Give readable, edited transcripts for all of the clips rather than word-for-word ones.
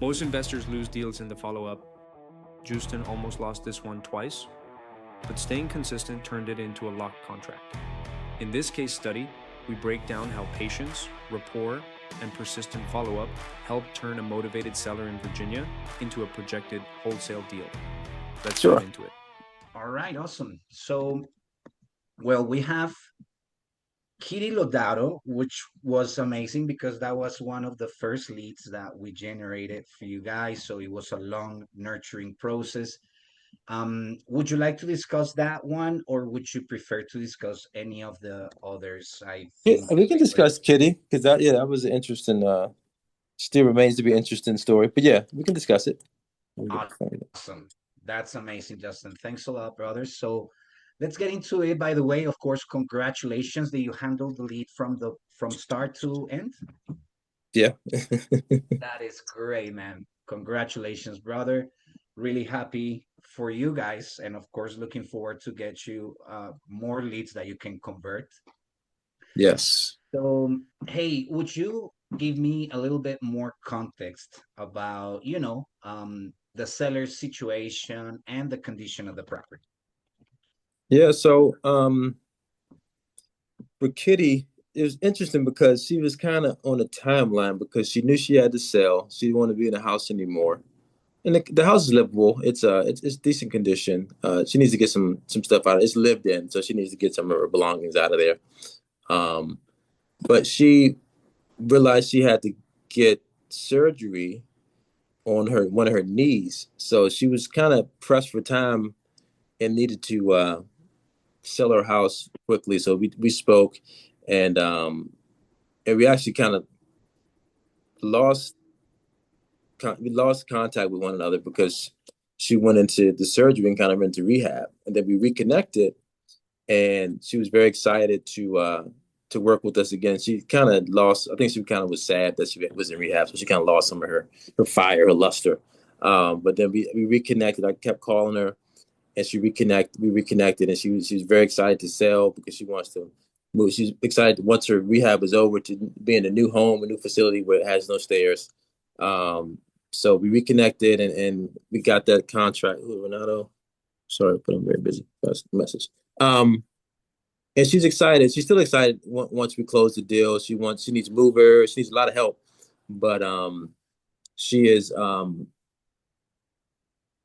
Most investors lose deals in the follow up. Justan almost lost this one twice, but staying consistent turned it into a locked contract. In this case study, we break down how patience, rapport, and persistent follow up help turn a motivated seller in Virginia into a projected wholesale deal. Let's dive Sure. into it. All right, awesome. So, well, we have Kitty Lodato, which was amazing because that was one of the first leads that we generated for you guys. So it was a long nurturing process. Would you like to discuss that one, or would you prefer to discuss any of the others? I Yeah, think we can we went. discuss Kitty because that was an interesting. Still remains to be an interesting story. But yeah, we can discuss it. We can find it. Awesome. That's amazing, Justin. Thanks a lot, brother. So let's get into it. By the way, of course, congratulations that you handled the lead from start to end. Yeah. That is great, man. Congratulations, brother. Really happy for you guys, and of course, looking forward to get you more leads that you can convert. Yes. So, hey, would you give me a little bit more context about, the seller's situation and the condition of the property? Yeah. So for Kitty, it was interesting because she was kind of on a timeline because she knew she had to sell. She didn't want to be in the house anymore. And the house is livable. It's decent condition. She needs to get some stuff out. It's lived in, so she needs to get some of her belongings out of there. Um, but she realized she had to get surgery on her one of her knees, so she was kind of pressed for time and needed to sell her house quickly. So we spoke, and we actually kind of lost we lost contact with one another because she went into the surgery and kind of into rehab, and then we reconnected, and she was very excited to work with us again. She kind of lost. I think she kind of was sad that she was in rehab, so she kind of lost some of her fire, her luster. But then we reconnected. I kept calling her, and we reconnected, and she was very excited to sell because she wants to move. She's excited once her rehab is over to be in a new home, a new facility where it has no stairs. Um, so we reconnected, and we got that contract. Ooh, Renato, sorry, but I'm very busy. That's the message. Um, and she's excited. She's still excited once we close the deal. She needs movers. She needs a lot of help, but she is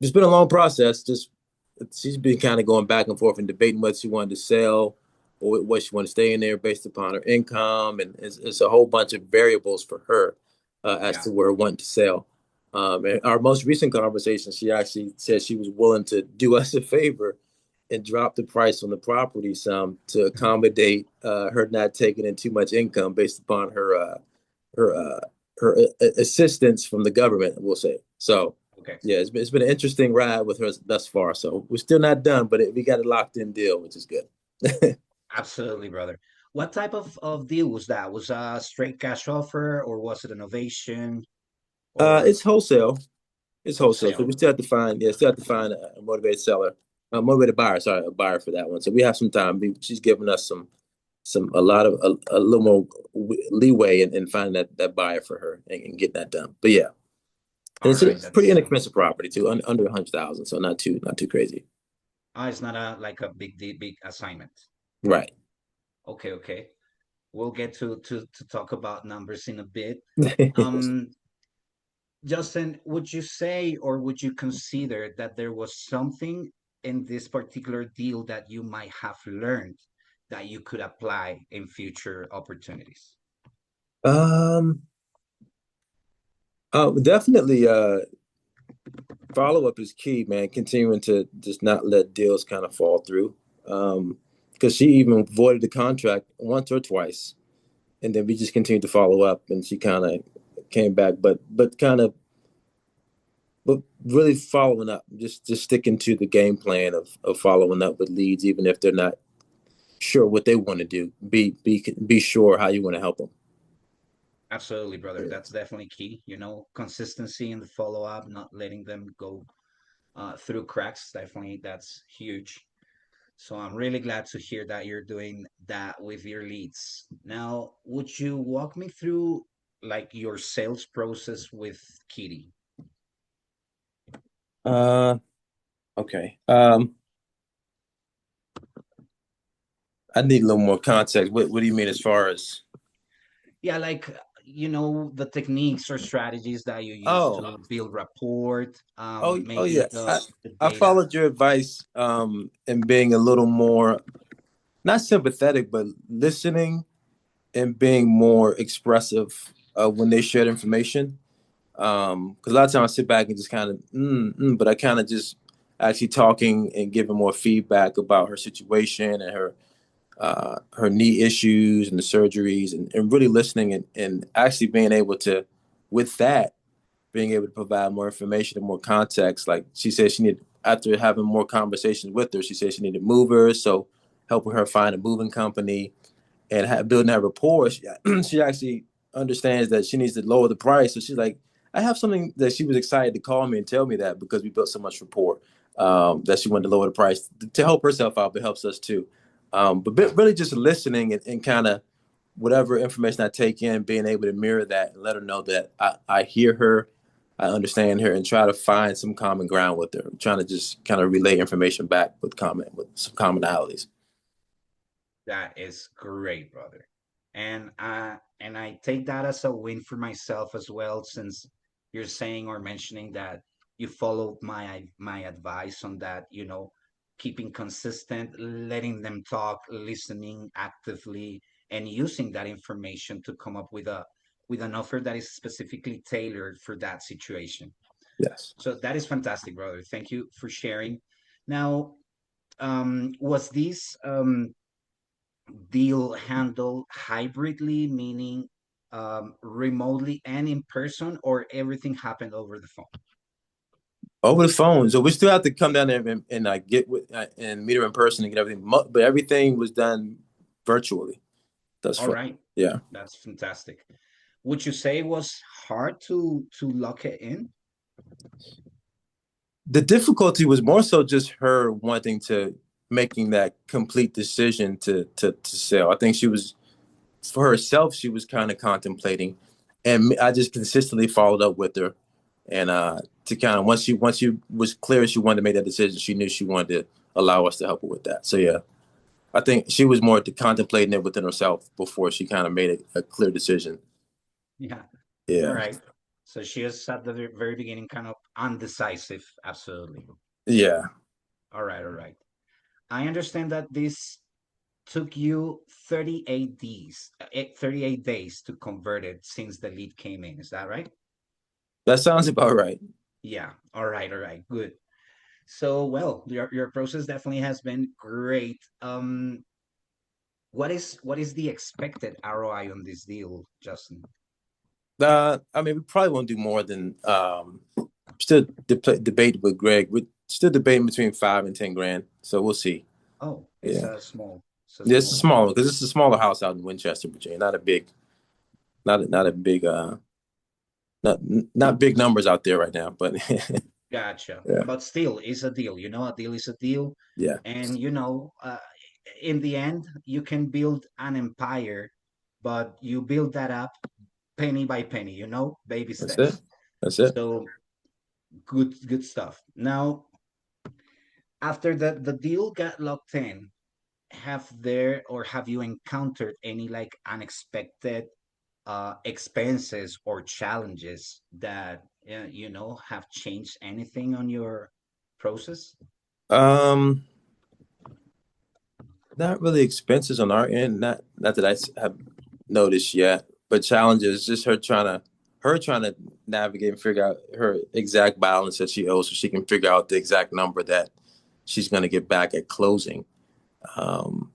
it's been a long process. Just she's been kind of going back and forth and debating whether she wanted to sell or what she wanted to stay in there based upon her income, and it's a whole bunch of variables for her as Yeah. to where wanting to sell. And our most recent conversation, she actually said she was willing to do us a favor and drop the price on the property some to accommodate her not taking in too much income based upon her assistance from the government. We'll say so. Okay. Yeah, it's been an interesting ride with her thus far. So we're still not done, but we got a locked in deal, which is good. Absolutely, brother. What type of deal was that? Was a straight cash offer, or was it an ovation, or It's wholesale. It's wholesale. So wholesale? we still have to find, yeah, still have to find a motivated seller, a motivated buyer. Sorry, a buyer for that one. So we have some time. She's giving us a lot of a little more leeway in finding that buyer for her and getting that done. But yeah, and All it's a right, pretty that's inexpensive property too, under 100,000. So not too crazy. it's not a like a big assignment. Right. Okay, okay. We'll get to talk about numbers in a bit. Um, Justin, would you say or would you consider that there was something in this particular deal that you might have learned that you could apply in future opportunities? um. Definitely. Follow up is key, man. Continuing to just not let deals kind of fall through. Because she even voided the contract once or twice, and then we just continued to follow up, and she kind of came back, but really following up, just sticking to the game plan of following up with leads, even if they're not sure what they want to do. Be sure how you want to help them. Absolutely, brother. Yeah. That's definitely key. Consistency in the follow up, not letting them go through cracks. Definitely, that's huge. So I'm really glad to hear that you're doing that with your leads. Now, would you walk me through like your sales process with Kitty? Uh, okay. I need a little more context. What do you mean as far as? Yeah, like the techniques or strategies that you use Oh, to build rapport, oh yeah. maybe the I data. followed your advice in being a little more not sympathetic, but listening and being more expressive when they shared information. Because a lot of times I sit back and just kind of, but I kind of just actually talking and giving more feedback about her situation and her knee issues and the surgeries and really listening and actually being able to, with that, being able to provide more information and more context. Like she said, she needed, after having more conversations with her, she said she needed movers. So helping her find a moving company and building that rapport, she actually understands that she needs to lower the price. So she's like, I have something that she was excited to call me and tell me that because we built so much rapport that she wanted to lower the price to help herself out, but helps us too. But really just listening and kind of whatever information I take in, being able to mirror that and let her know that I hear her, I understand her, and try to find some common ground with her. I'm trying to just kind of relay information back with some commonalities. That is great, brother. And I take that as a win for myself as well, since you're saying or mentioning that you followed my advice on that, keeping consistent, letting them talk, listening actively, and using that information to come up with an offer that is specifically tailored for that situation. Yes. So that is fantastic, brother. Thank you for sharing. Now, was this deal handled hybridly, meaning remotely and in person, or everything happened over the phone? Over the phone. So we still have to come down there and get with and meet her in person and get everything. But everything was done virtually thus All far. right, Yeah. that's fantastic. Would you say it was hard to lock it in? The difficulty was more so just her wanting to making that complete decision to sell. I think she was for herself. She was kind of contemplating, and I just consistently followed up with her, and to kind of once she was clear she wanted to make that decision, she knew she wanted to allow us to help her with that. So yeah. I think she was more contemplating it within herself before she kind of made a clear decision. Yeah. All Yeah. right. So she is at the very beginning kind of undecisive. Absolutely. Yeah. All right. All right. I understand that this took you 38 days, 38 days to convert it since the lead came in. Is that right? That sounds about right. Yeah. All right. All right. Good. So, well, your process definitely has been great. What is the expected ROI on this deal, Justin? I mean, we probably won't do more than still debate with Greg. We're still debating between 5 and 10 grand. So we'll see. Oh, Yeah. it's a Yeah, it's a small. small because it's a smaller house out in Winchester, Virginia. Not a big, not a big, not not big numbers out there right now. But Gotcha. yeah, But still, it's a deal. A deal is a deal, yeah, and in the end, you can build an empire, but you build that up penny by penny. Baby that's it. steps. That's it. So good stuff. Now, after the deal got locked in, have you encountered any like unexpected expenses or challenges that have changed anything on your process? Um, Not really expenses on our end. Not that have noticed yet, but challenges just her trying to navigate and figure out her exact balance that she owes, so she can figure out the exact number that she's going to get back at closing, um,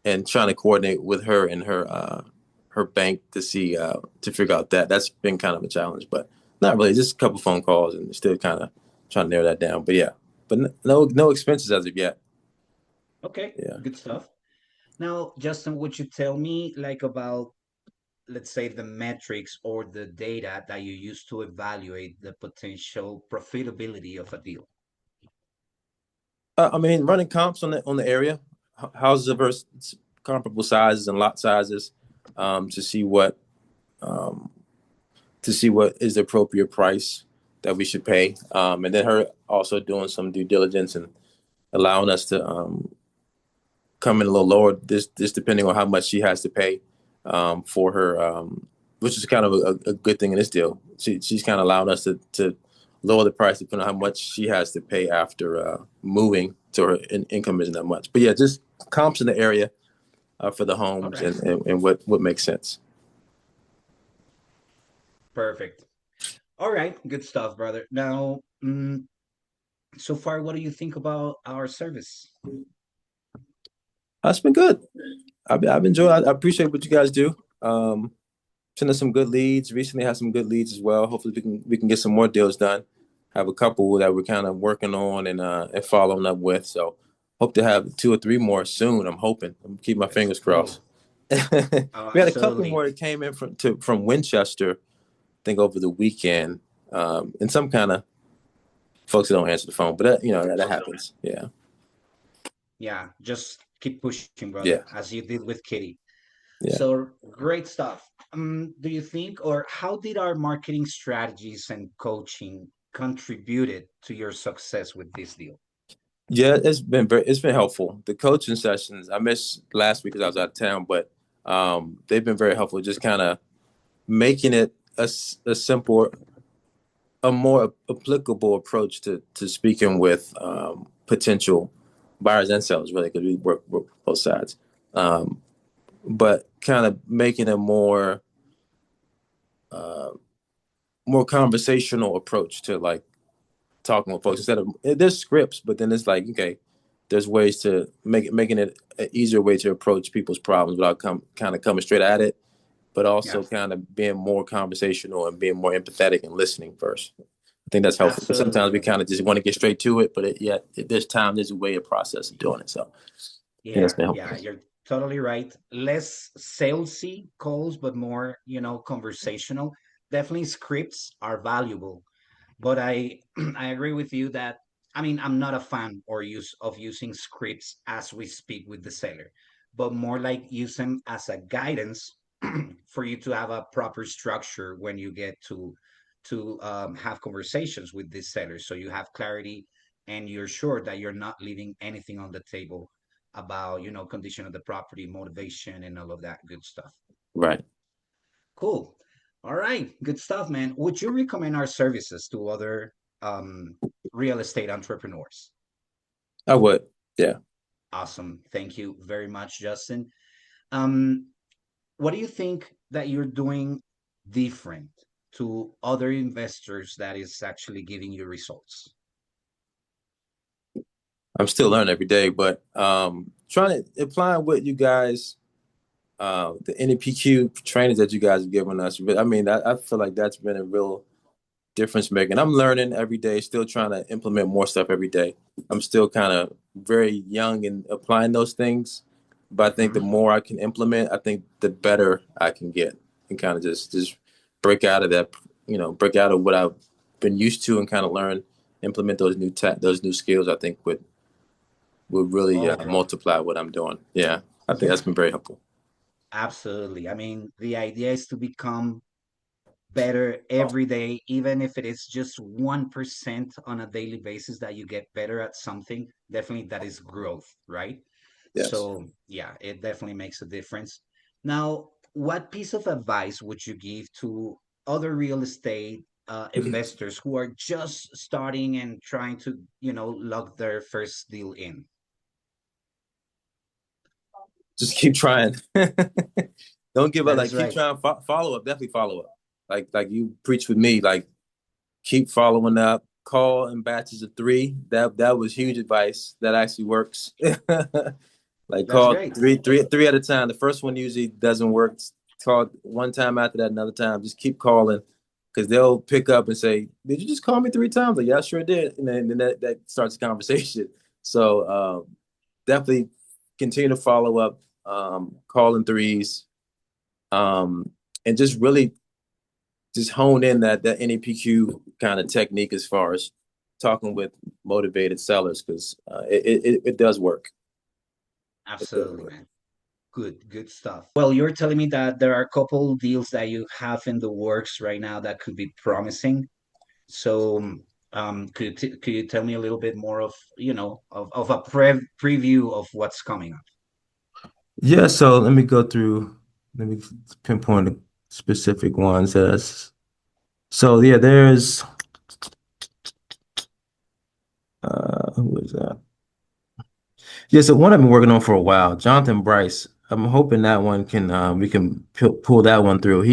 and trying to coordinate with her and her bank to see to figure out that. That's been kind of a challenge, but not really. Just a couple phone calls and still kind of trying to narrow that down. But yeah, but no expenses as of yet. Okay, Yeah. good stuff. Now, Justin, would you tell me like about, let's say, the metrics or the data that you use to evaluate the potential profitability of a deal? I mean, running comps on the area, houses of comparable sizes and lot sizes, um, to see what um, to see what is the appropriate price that we should pay. And then her also doing some due diligence and allowing us to come in a little lower, this depending on how much she has to pay for her, which is kind of a good thing in this deal. She's kind of allowing us to lower the price depending on how much she has to pay after moving, so her income isn't that much. But yeah, just comps in the area for the homes Okay. and what makes sense. Perfect. All right, good stuff, brother. Now, so far, what do you think about our service? It's been good. I've enjoyed. I appreciate what you guys do. Send us some good leads. Recently had some good leads as well. Hopefully we can get some more deals done. Have a couple that we're kind of working on and following up with. So hope to have 2 or 3 more soon. I'm hoping. I'm keeping my Let's fingers go. crossed. Oh, We had a couple absolutely. more that came in from Winchester, I think over the weekend. And some kind of folks that don't answer the phone, but that happens. Yeah. Yeah, just keep pushing, Yeah. brother, as you did with Kitty. Yeah. So great stuff. Do you think, or how did our marketing strategies and coaching contributed to your success with this deal? Yeah, it's been helpful. The coaching sessions I missed last week because I was out of town, but they've been very helpful. Just kind of making it a simple, a more applicable approach to speaking with potential buyers and sellers, really, because we work both sides. But kind of making a uh, more conversational approach to like talking with folks instead of there's scripts, but then it's like, okay, there's ways to making it an easier way to approach people's problems without kind of coming straight at it, but also Yes, kind of being more conversational and being more empathetic and listening first. I think that's helpful because absolutely, sometimes we brother. kind of just want to get straight to it, but there's a way, a process of doing it. So I think that's Yeah, been yeah, helpful. you're totally right. Less salesy calls, but more, conversational. Definitely scripts are valuable, but I I agree with you that I mean I'm not a fan or use of using scripts as we speak with the seller, but more like use them as a guidance for you to have a proper structure when you get to have conversations with this seller, so you have clarity and you're sure that you're not leaving anything on the table about condition of the property, motivation, and all of that good stuff. Right. Cool. All right. Good stuff, man. Would you recommend our services to other um, real estate entrepreneurs? I would. Yeah. Awesome. Thank you very much, Justin. Um, what do you think that you're doing different to other investors that is actually giving you results? I'm still learning every day, but trying to apply what you guys the NEPQ trainings that you guys have given us. But I mean, I feel like that's been a real difference making. I'm learning every day, still trying to implement more stuff every day. I'm still kind of very young in applying those things, but I think the Mhm. more I can implement, I think the better I can get and kind of just break out of that, break out of what I've been used to and kind of learn, implement those new skills. I think would really Oh, bro. multiply what I'm doing. Yeah, I think that's Yeah, been very helpful. absolutely. I mean, the idea is to become better every day, even if it is just 1% on a daily basis that you get better at something. Definitely that is growth, right? Yes. So, yeah, it definitely makes a difference. Now, what piece of advice would you give to other real estate investors who are just starting and trying to, lock their first deal in? Just keep trying. Don't give up. That Like is keep right. trying. Follow up. Definitely follow up. Like you preach with me. Like keep following up. Call in batches of 3. That was huge advice. That actually works. Like That's call great. three at a time. The first one usually doesn't work. Call one time after that, another time. Just keep calling because they'll pick up and say, "Did you just call me 3 times?" Like, yeah, I sure did. And then that starts the conversation. So definitely continue to follow up, call in threes, and just really just hone in that NEPQ kind of technique as far as talking with motivated sellers because it does work. It does Absolutely, work. man. Good stuff. Well, you're telling me that there are a couple deals that you have in the works right now that could be promising. So, could you tell me a little bit more of, of a preview of what's coming up? Yeah, so let me go through, let me pinpoint the specific ones as so yeah, there's who is that? Yeah, so one I've been working on for a while, Jonathan Bryce. I'm hoping that one can we can pull that one through.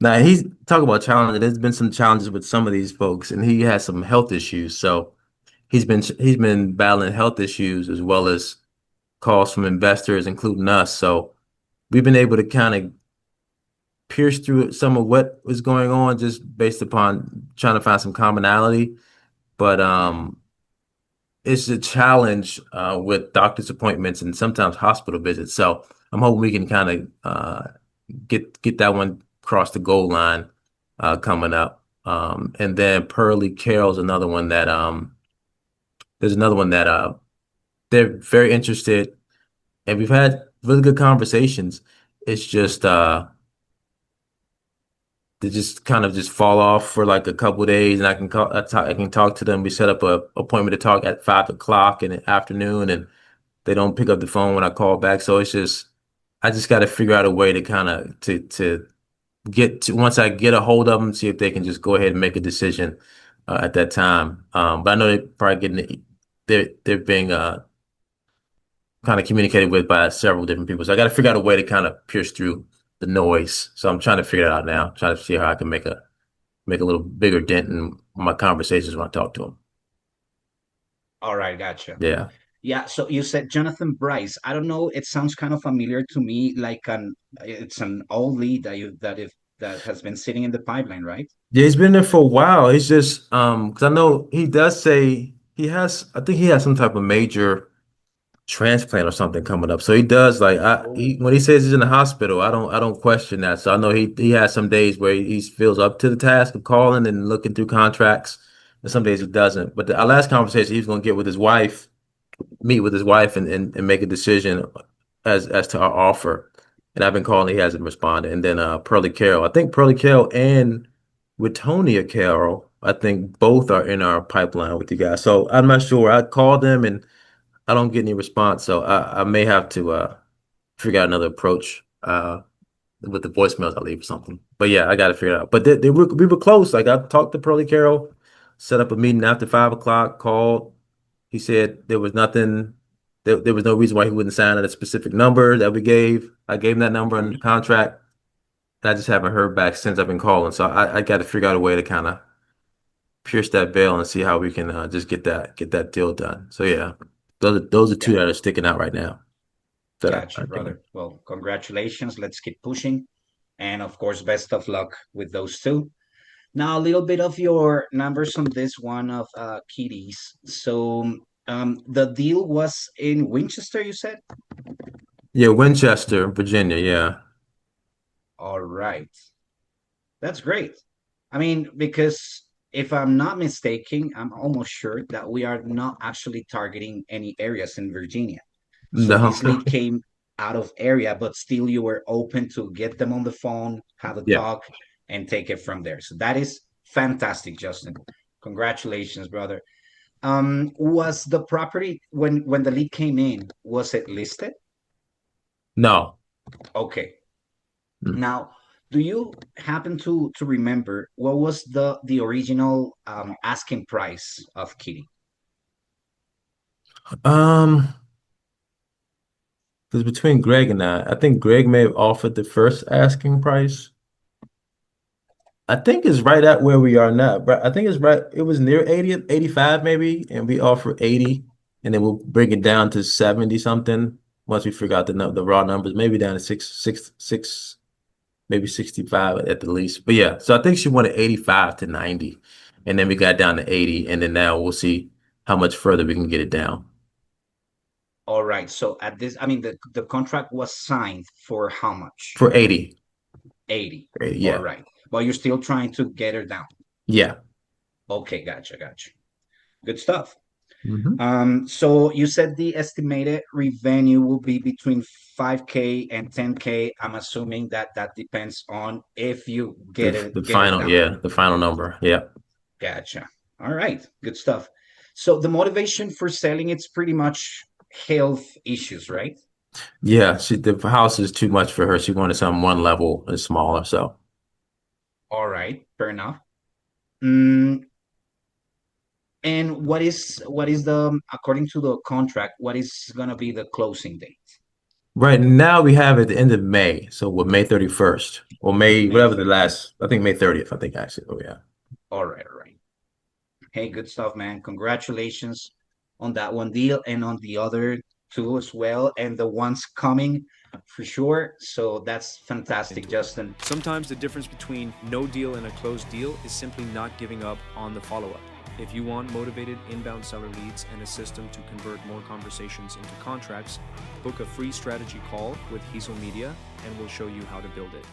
Now he's talk about challenges. There's been some challenges with some of these folks, and he has some health issues. So he's been battling health issues as well as calls from investors, including us. So we've been able to kind of pierce through some of what was going on just based upon trying to find some commonality. But it's a challenge with doctor's appointments and sometimes hospital visits. So I'm hoping we can kind of get that one across the goal line coming up. And then Pearly Carroll's another one that there's another one that they're very interested, and we've had really good conversations. It's just they just kind of just fall off for like a couple of days, and I can talk to them. We set up a appointment to talk at 5 o'clock in the afternoon, and they don't pick up the phone when I call back. So it's just I just got to figure out a way to kind of to get to once I get a hold of them, see if they can just go ahead and make a decision at that time. But I know they're probably they're being kind of communicated with by several different people. So I got to figure out a way to kind of pierce through the noise. So I'm trying to figure it out now. Trying to see how I can make a little bigger dent in my conversations when I talk to them. All right, gotcha. Yeah. Yeah, so you said Jonathan Bryce. I don't know, it sounds kind of familiar to me, like it's an old lead that has been sitting in the pipeline, right? Yeah, he's been there for a while. He's just because I know he does say he has I think he has some type of major transplant or something coming up. So he does like Oh, when he says he's in the hospital, I don't question that. So I know he has some days where he feels up to the task of calling and looking through contracts, and some days he doesn't. But our last conversation, he was going to get with his wife, meet with his wife, and make a decision as to our offer. And I've been calling, he hasn't responded. And then Pearly Carroll, I think Pearly Carroll and Witonia Carroll, I think both are in our pipeline with you guys. So I'm not sure. I called them and I don't get any response, so I may have to figure out another approach with the voicemails I leave or something. But yeah, I got to figure it out. But we were close. Like I talked to Pearly Carroll, set up a meeting after 5 o'clock. Called. He said there was nothing. There was no reason why he wouldn't sign at a specific number that we gave. I gave him that number in the contract. And I just haven't heard back since I've been calling. So I got to figure out a way to kind of pierce that veil and see how we can just get that deal done. So yeah, those are two yeah, that are sticking out right now that gotcha, I think. brother. Well, congratulations. Let's keep pushing. And of course, best of luck with those two. Now, a little bit of your numbers on this one of Kitty's. So, the deal was in Winchester, you said? Yeah, Winchester, Virginia. Yeah. All right. That's great. I mean, because if I'm not mistaken, I'm almost sure that we are not actually targeting any areas in Virginia. So No. this lead came out of area, but still you were open to get them on the phone, have a Yeah. talk, and take it from there. So that is fantastic, Justin. Congratulations, brother. Was the property when the lead came in, was it listed? No. Okay. Mm. Now, do you happen to remember what was the original asking price of Kitty? Um, because between Greg and I think Greg may have offered the first asking price. I think it's right at where we are now. But I think it's right. It was near 80, 85 maybe, and we offer 80, and then we'll bring it down to 70 something once we figure out the raw numbers, maybe down to six, maybe 65 at the least. But yeah, so I think she wanted 85 to 90, and then we got down to 80, and then now we'll see how much further we can get it down All right. So at this, I mean, the contract was signed for how much? for 80. 80. All Yeah. right. But you're still trying to get her down. Yeah. Okay, gotcha, gotcha. Good stuff. So you said the estimated revenue will be between 5K and 10K. I'm assuming that that depends on if you get it The get it final, done. yeah, the final number. Yeah. Gotcha. All right, good stuff. So the motivation for selling, it's pretty much health issues, right? Yeah. The house is too much for her. She wanted something one level and smaller. So All right, fair enough. Mm, and what is the according to the contract, what is gonna be the closing date? right now we have at the end of May. So we're May 31st or May, May whatever the 30th. last, I think May 30th, I think actually. Oh yeah. All right, all right. Hey, good stuff, man. Congratulations on that one deal and on the other two as well, and the ones coming for sure. So that's fantastic, Justin. Sometimes the difference between no deal and a closed deal is simply not giving up on the follow-up. If you want motivated inbound seller leads and a system to convert more conversations into contracts, book a free strategy call with Hesel Media and we'll show you how to build it.